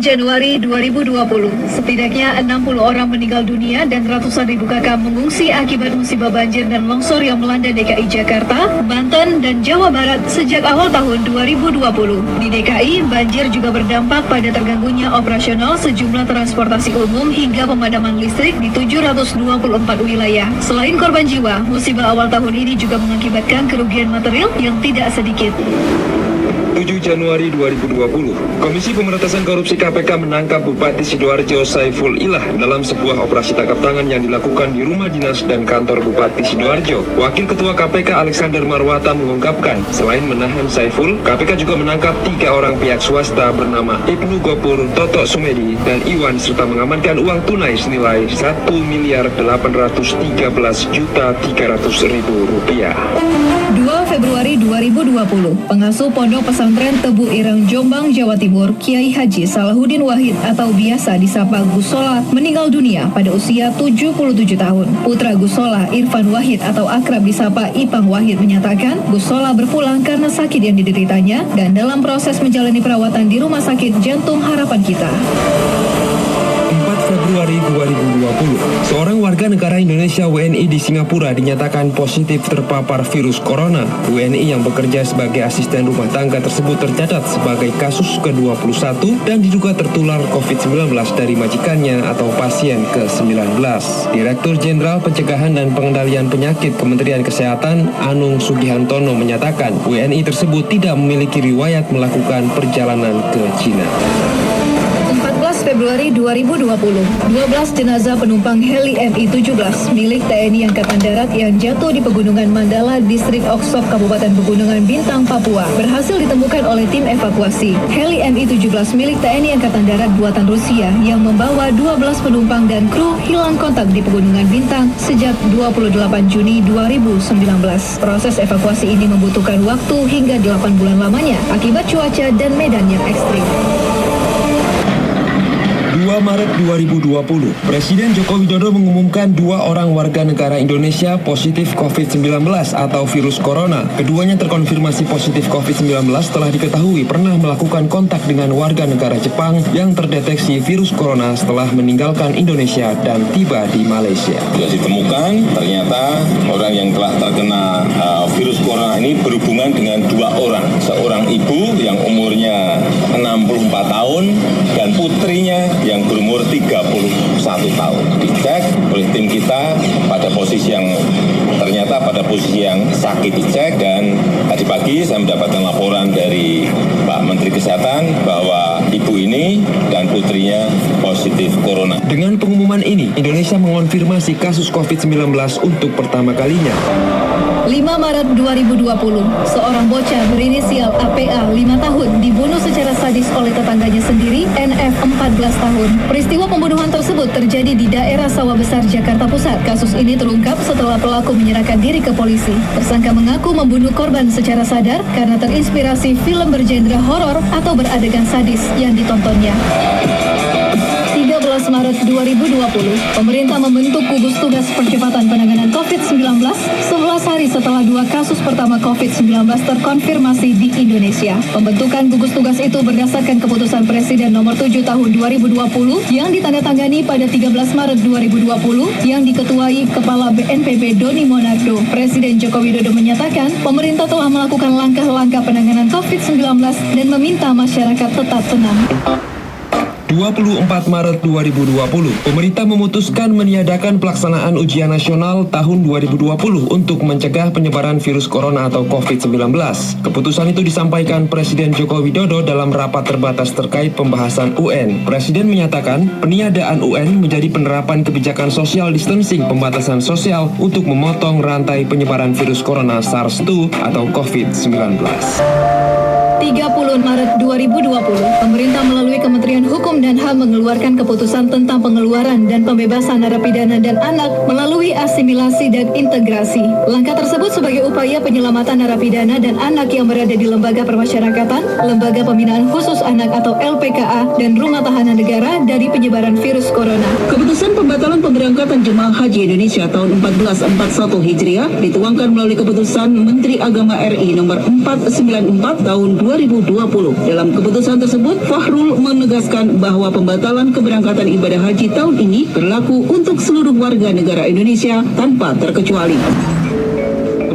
Januari 2020, setidaknya 60 orang meninggal dunia dan ratusan ribu kakak mengungsi akibat musibah banjir dan longsor yang melanda DKI Jakarta, Banten, dan Jawa Barat sejak awal tahun 2020. Di DKI, banjir juga berdampak pada terganggunya operasional sejumlah transportasi umum hingga pemadaman listrik di 724 wilayah. Selain korban jiwa, musibah awal tahun ini juga mengakibatkan kerugian material yang tidak sedikit. 7 Januari 2020, Komisi Pemberantasan Korupsi KPK menangkap Bupati Sidoarjo Saiful Ilah dalam sebuah operasi tangkap tangan yang dilakukan di rumah dinas dan kantor Bupati Sidoarjo. Wakil Ketua KPK Alexander Marwata mengungkapkan, selain menahan Saiful, KPK juga menangkap 3 orang pihak swasta bernama Ibnu Gopur, Toto Sumedi, dan Iwan serta mengamankan uang tunai senilai Rp1.313.300.000. 2 Februari 2020, pengasuh Pondok Pesantren Tebu Ireng Jombang, Jawa Timur, Kiai Haji Salahuddin Wahid atau biasa disapa Gus Solah meninggal dunia pada usia 77 tahun. Putra Gus Solah, Irfan Wahid atau akrab disapa Ipang Wahid menyatakan Gus Solah berpulang karena sakit yang dideritanya dan dalam proses menjalani perawatan di Rumah Sakit Jantung Harapan Kita. Februari 2020, seorang warga negara Indonesia WNI di Singapura dinyatakan positif terpapar virus corona. WNI yang bekerja sebagai asisten rumah tangga tersebut tercatat sebagai kasus ke-21 dan diduga tertular COVID-19 dari majikannya atau pasien ke-19. Direktur Jenderal Pencegahan dan Pengendalian Penyakit Kementerian Kesehatan Anung Sugihantono menyatakan WNI tersebut tidak memiliki riwayat melakukan perjalanan ke Cina. Februari 2020, 12 jenazah penumpang heli Mi-17 milik TNI Angkatan Darat yang jatuh di Pegunungan Mandala, Distrik Oksop, Kabupaten Pegunungan Bintang, Papua, berhasil ditemukan oleh tim evakuasi. Heli Mi-17 milik TNI Angkatan Darat buatan Rusia yang membawa 12 penumpang dan kru hilang kontak di Pegunungan Bintang sejak 28 Juni 2019. Proses evakuasi ini membutuhkan waktu hingga 8 bulan lamanya akibat cuaca dan medan yang ekstrim. 2 Maret 2020, Presiden Joko Widodo mengumumkan 2 orang warga negara Indonesia positif COVID-19 atau virus corona. Keduanya terkonfirmasi positif COVID-19 setelah diketahui pernah melakukan kontak dengan warga negara Jepang yang terdeteksi virus corona setelah meninggalkan Indonesia dan tiba di Malaysia. Sudah ditemukan, ternyata orang yang telah terkena virus corona ini berhubungan dengan 2 orang. Seorang ibu yang umurnya 64 tahun dan putrinya yang berumur 31 tahun. Dicek oleh tim kita pada posisi yang ternyata pada posisi yang sakit dicek, dan tadi pagi saya mendapatkan laporan dari Pak Menteri Kesehatan bahwa ibu ini dan putrinya positif corona. Dengan pengumuman ini, Indonesia mengonfirmasi kasus COVID-19 untuk pertama kalinya. 5 Maret 2020, seorang bocah berinisial APA 5 tahun dibunuh secara sadis oleh tetangganya sendiri, NF 14 tahun. Peristiwa pembunuhan tersebut terjadi di daerah Sawah Besar, Jakarta Pusat. Kasus ini terungkap setelah pelaku menyerahkan diri ke polisi. Tersangka mengaku membunuh korban secara sadar karena terinspirasi film bergenre horor atau beradegan sadis yang ditontonnya. 13 Maret 2020, pemerintah membentuk gugus tugas percepatan penanganan COVID-19 11 hari setelah 2 kasus pertama COVID-19 terkonfirmasi di Indonesia. Pembentukan gugus tugas itu berdasarkan keputusan Presiden nomor 7 tahun 2020 yang ditandatangani pada 13 Maret 2020 yang diketuai Kepala BNPB Doni Monardo. Presiden Joko Widodo menyatakan pemerintah telah melakukan langkah-langkah penanganan COVID-19 dan meminta masyarakat tetap tenang. 24 Maret 2020, pemerintah memutuskan meniadakan pelaksanaan ujian nasional tahun 2020 untuk mencegah penyebaran virus corona atau COVID-19. Keputusan itu disampaikan Presiden Joko Widodo dalam rapat terbatas terkait pembahasan UN. Presiden menyatakan peniadaan UN menjadi penerapan kebijakan social distancing, pembatasan sosial untuk memotong rantai penyebaran virus corona SARS-2 atau COVID-19. 30 Maret 2020, pemerintah melalui Kementerian Hukum dan HAM mengeluarkan keputusan tentang pengeluaran dan pembebasan narapidana dan anak melalui asimilasi dan integrasi. Langkah tersebut sebagai upaya penyelamatan narapidana dan anak yang berada di lembaga permasyarakatan, lembaga pembinaan khusus anak atau LPKA, dan rumah tahanan negara dari penyebaran virus corona. Keputusan pembatalan pemberangkatan jemaah haji Indonesia tahun 1441 Hijriah dituangkan melalui keputusan Menteri Agama RI nomor 494 tahun 2020. Dalam keputusan tersebut, Fakhrul menegaskan bahwa pembatalan keberangkatan ibadah haji tahun ini berlaku untuk seluruh warga negara Indonesia tanpa terkecuali.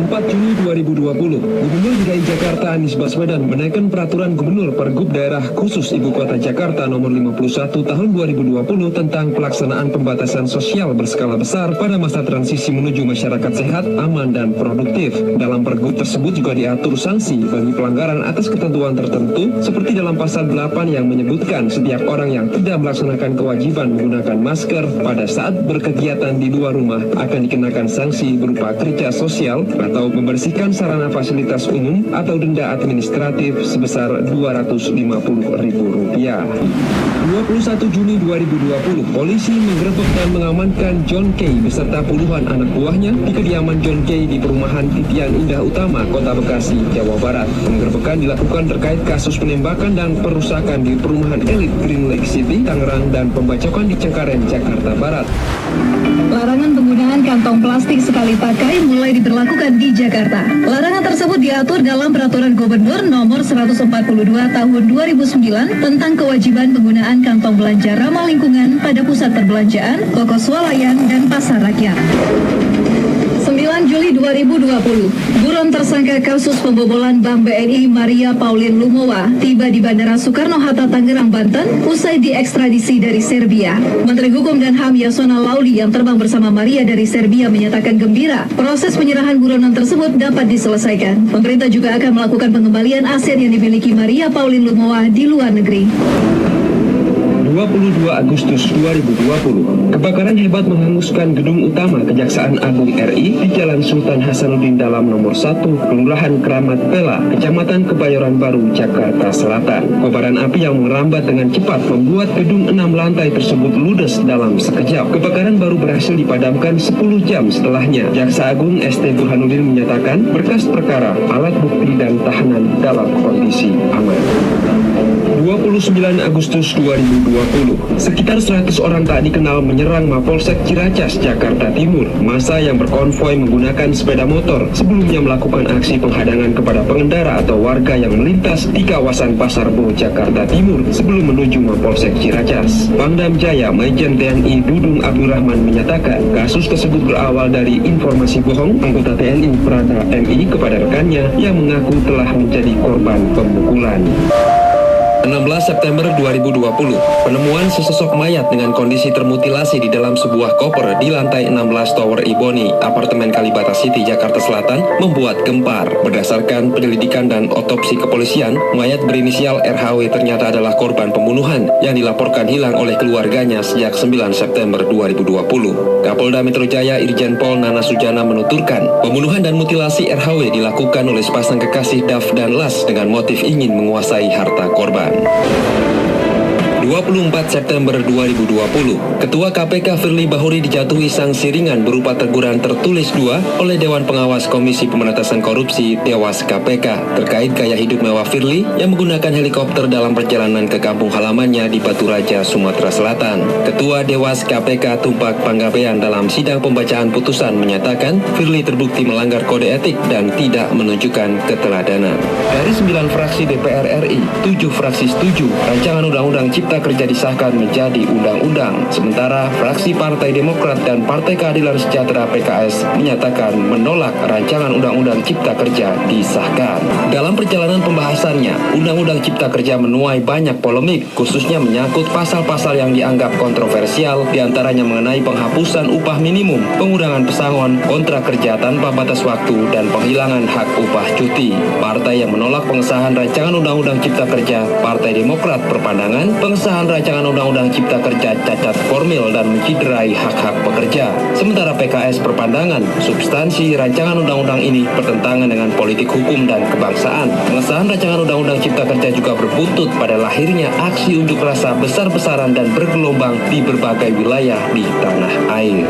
4 Juni 2020, Gubernur DKI Jakarta Anies Baswedan menaikkan peraturan Gubernur Pergub Daerah Khusus Ibu Kota Jakarta nomor 51 tahun 2020 tentang pelaksanaan pembatasan sosial berskala besar pada masa transisi menuju masyarakat sehat, aman, dan produktif. Dalam Pergub tersebut juga diatur sanksi bagi pelanggaran atas ketentuan tertentu seperti dalam pasal 8 yang menyebutkan setiap orang yang tidak melaksanakan kewajiban menggunakan masker pada saat berkegiatan di luar rumah akan dikenakan sanksi berupa kerja sosial atau membersihkan sarana fasilitas umum atau denda administratif sebesar Rp250.000. 21 Juni 2020, polisi menggerebek dan mengamankan John K. beserta puluhan anak buahnya di kediaman John K. di perumahan Titian Indah Utama, Kota Bekasi, Jawa Barat. Penggerebekan dilakukan terkait kasus penembakan dan perusakan di perumahan elit Green Lake City, Tangerang, dan pembacokan di Cengkareng, Jakarta Barat. Larangan penggunaan kantong plastik sekali pakai mulai diberlakukan di Jakarta. Larangan tersebut diatur dalam Peraturan Gubernur Nomor 142 Tahun 2009 tentang kewajiban penggunaan kantong belanja ramah lingkungan pada pusat perbelanjaan, toko swalayan, dan pasar rakyat. 9 Juli 2020, buron tersangka kasus pembobolan Bank BNI Maria Pauline Lumowa tiba di Bandara Soekarno-Hatta, Tangerang, Banten usai diekstradisi dari Serbia. Menteri Hukum dan HAM Yasona Lauli yang terbang bersama Maria dari Serbia menyatakan gembira proses penyerahan buronan tersebut dapat diselesaikan. Pemerintah juga akan melakukan pengembalian aset yang dimiliki Maria Pauline Lumowa di luar negeri. 22 Agustus 2020, kebakaran hebat menghanguskan gedung utama Kejaksaan Agung RI di Jalan Sultan Hasanuddin Dalam nomor 1, Kelurahan Keramat Pela, Kecamatan Kebayoran Baru, Jakarta Selatan. Kobaran api yang merambat dengan cepat membuat gedung 6 lantai tersebut ludes dalam sekejap. Kebakaran baru berhasil dipadamkan 10 jam setelahnya. Jaksa Agung ST Burhanuddin menyatakan berkas perkara, alat bukti, dan tahanan dalam kondisi aman. 29 Agustus 2020, sekitar 100 orang tak dikenal menyerang Mapolsek Ciracas, Jakarta Timur. Massa yang berkonvoi menggunakan sepeda motor sebelumnya melakukan aksi penghadangan kepada pengendara atau warga yang melintas di kawasan Pasar Bo, Jakarta Timur sebelum menuju Mapolsek Ciracas. Pangdam Jaya Majen TNI Dudung Abdurrahman menyatakan kasus tersebut berawal dari informasi bohong anggota TNI Prada MI kepada rekannya yang mengaku telah menjadi korban pemukulan. 16 September 2020, penemuan sesosok mayat dengan kondisi termutilasi di dalam sebuah koper di lantai 16 Tower Iboni, apartemen Kalibata City, Jakarta Selatan, membuat gempar. Berdasarkan penyelidikan dan otopsi kepolisian, mayat berinisial RHW ternyata adalah korban pembunuhan yang dilaporkan hilang oleh keluarganya sejak 9 September 2020. Kapolda Metro Jaya Irjen Pol Nana Sujana menuturkan, pembunuhan dan mutilasi RHW dilakukan oleh sepasang kekasih Daf dan Las dengan motif ingin menguasai harta korban. 24 September 2020, Ketua KPK Firly Bahuri dijatuhi sanksi ringan berupa teguran tertulis 2 oleh Dewan Pengawas Komisi Pemberantasan Korupsi Dewas KPK terkait gaya hidup mewah Firly yang menggunakan helikopter dalam perjalanan ke kampung halamannya di Batu Raja, Sumatera Selatan. Ketua Dewas KPK Tumpak Panggabean dalam sidang pembacaan putusan menyatakan Firly terbukti melanggar kode etik dan tidak menunjukkan keteladanan. Dari 9 fraksi DPR RI, 7 fraksi setuju rancangan Undang-Undang Cipta Kerja disahkan menjadi undang-undang. Sementara fraksi Partai Demokrat dan Partai Keadilan Sejahtera PKS menyatakan menolak rancangan Undang-Undang Cipta Kerja disahkan. Dalam perjalanan pembahasannya, Undang-Undang Cipta Kerja menuai banyak polemik, khususnya menyangkut pasal-pasal yang dianggap kontroversial, diantaranya mengenai penghapusan upah minimum, pengurangan pesangon, kontrak kerja tanpa batas waktu, dan penghilangan hak upah cuti. Partai yang menolak pengesahan rancangan Undang-Undang Cipta Kerja, Partai Demokrat berpandangan pengesahan rancangan Undang-Undang Cipta Kerja cacat formil dan menciderai hak-hak pekerja. Sementara PKS berpandangan substansi rancangan undang-undang ini bertentangan dengan politik hukum dan kebangsaan. Pengesahan rancangan Undang-Undang Cipta Kerja juga berbuntut pada lahirnya aksi unjuk rasa besar-besaran dan bergelombang di berbagai wilayah di tanah air.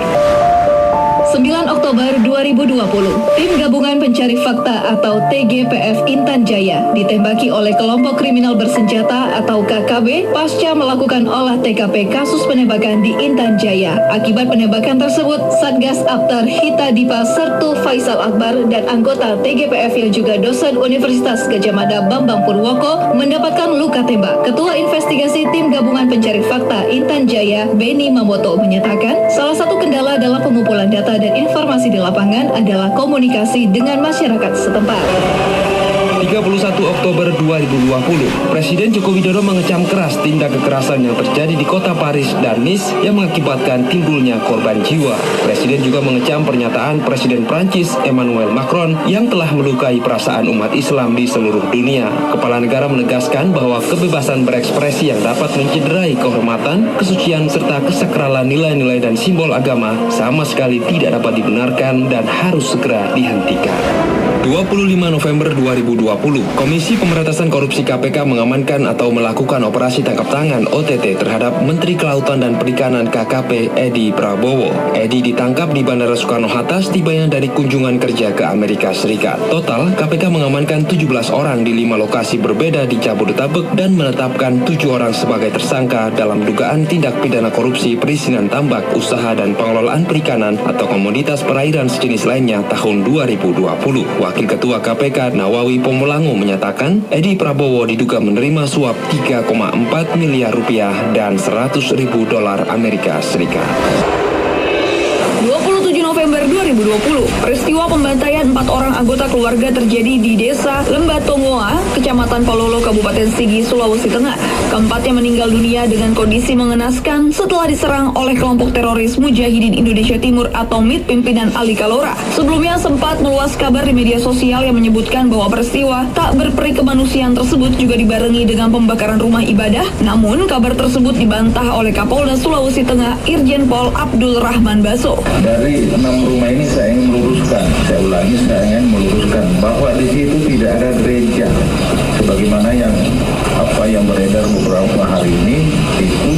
9 Oktober 2020, tim gabungan pencari fakta atau TGPF Intan Jaya ditembaki oleh kelompok kriminal bersenjata atau KKB pasca melakukan olah TKP kasus penembakan di Intan Jaya. Akibat penembakan tersebut, Satgas Aptar Hita Dipa Sertu Faisal Akbar dan anggota TGPF yang juga dosen Universitas Gadjah Mada Bambang Purwoko mendapatkan luka tembak. Ketua Investigasi Tim Gabungan Pencari Fakta Intan Jaya, Beni Mamoto, menyatakan salah satu kendala dalam pengumpulan data dan informasi di lapangan adalah komunikasi dengan masyarakat setempat. 31 Oktober 2020, Presiden Joko Widodo mengecam keras tindak kekerasan yang terjadi di kota Paris dan Nice yang mengakibatkan timbulnya korban jiwa. Presiden juga mengecam pernyataan Presiden Prancis Emmanuel Macron yang telah melukai perasaan umat Islam di seluruh dunia. Kepala negara menegaskan bahwa kebebasan berekspresi yang dapat mencederai kehormatan, kesucian, serta kesakralan nilai-nilai dan simbol agama sama sekali tidak dapat dibenarkan dan harus segera dihentikan. 25 November 2020, Komisi Pemberantasan Korupsi KPK mengamankan atau melakukan operasi tangkap tangan OTT terhadap Menteri Kelautan dan Perikanan KKP Edi Prabowo. Edi ditangkap di Bandara Soekarno-Hatta setibanya dari kunjungan kerja ke Amerika Serikat. Total, KPK mengamankan 17 orang di 5 lokasi berbeda di Jabodetabek dan menetapkan 7 orang sebagai tersangka dalam dugaan tindak pidana korupsi perizinan tambak, usaha dan pengelolaan perikanan atau komoditas perairan sejenis lainnya tahun 2020. Wakil Ketua KPK Nawawi Pomolango menyatakan Edi Prabowo diduga menerima suap 3,4 miliar rupiah dan 100.000 dolar Amerika Serikat. 27 November 2020, peristiwa pembantaian 4 orang anggota keluarga terjadi di Desa Lembatongoa, Kecamatan Palolo, Kabupaten Sigi, Sulawesi Tengah. Keempatnya meninggal dunia dengan kondisi mengenaskan setelah diserang oleh kelompok teroris Mujahidin Indonesia Timur atau MIT pimpinan Ali Kalora. Sebelumnya sempat meluas kabar di media sosial yang menyebutkan bahwa peristiwa tak berperi kemanusiaan tersebut juga dibarengi dengan pembakaran rumah ibadah. Namun kabar tersebut dibantah oleh Kapolda Sulawesi Tengah Irjen Pol Abdul Rahman Baso. Dari 6 rumah ini saya ingin meluruskan, saya ingin meluruskan bahwa di situ tidak ada gereja sebagaimana yang beredar beberapa hari ini itu,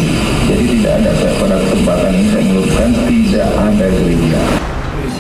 jadi tidak ada. Pada kesempatan ini saya meluruskan tidak ada gereja.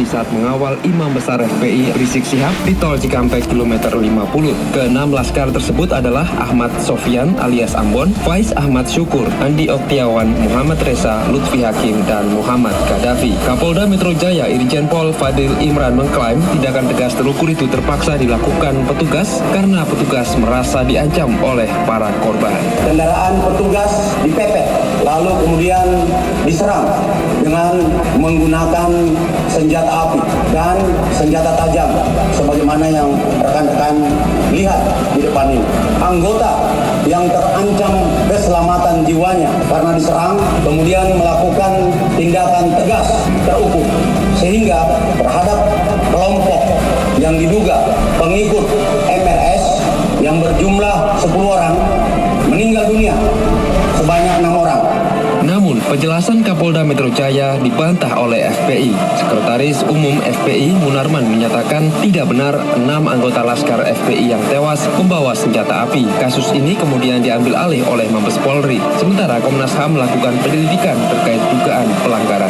Saat mengawal Imam Besar FPI Rizik Syihab di Tol Cikampek kilometer 50. Keenam laskar tersebut adalah Ahmad Sofyan alias Ambon, Faiz Ahmad Syukur, Andi Oktiawan, Muhammad Reza, Lutfi Hakim, dan Muhammad Gaddafi. Kapolda Metro Jaya Irjen Pol Fadil Imran mengklaim tindakan tegas terukur itu terpaksa dilakukan petugas karena petugas merasa diancam oleh para korban. Kendaraan petugas dipepet, lalu kemudian diserang dengan menggunakan senjata api dan senjata tajam sebagaimana yang rekan-rekan lihat di depan ini. Anggota yang terancam keselamatan jiwanya karena diserang kemudian melakukan tindakan tegas terukur sehingga terhadap kelompok yang diduga pengikut MRS yang berjumlah 10 orang meninggal dunia, sebanyak 6 orang. Namun, penjelasan Kapolda Metro Jaya dibantah oleh FPI. Sekretaris Umum FPI Munarman menyatakan tidak benar 6 anggota Laskar FPI yang tewas membawa senjata api. Kasus ini kemudian diambil alih oleh Mabes Polri. Sementara Komnas HAM melakukan penyelidikan terkait dugaan pelanggaran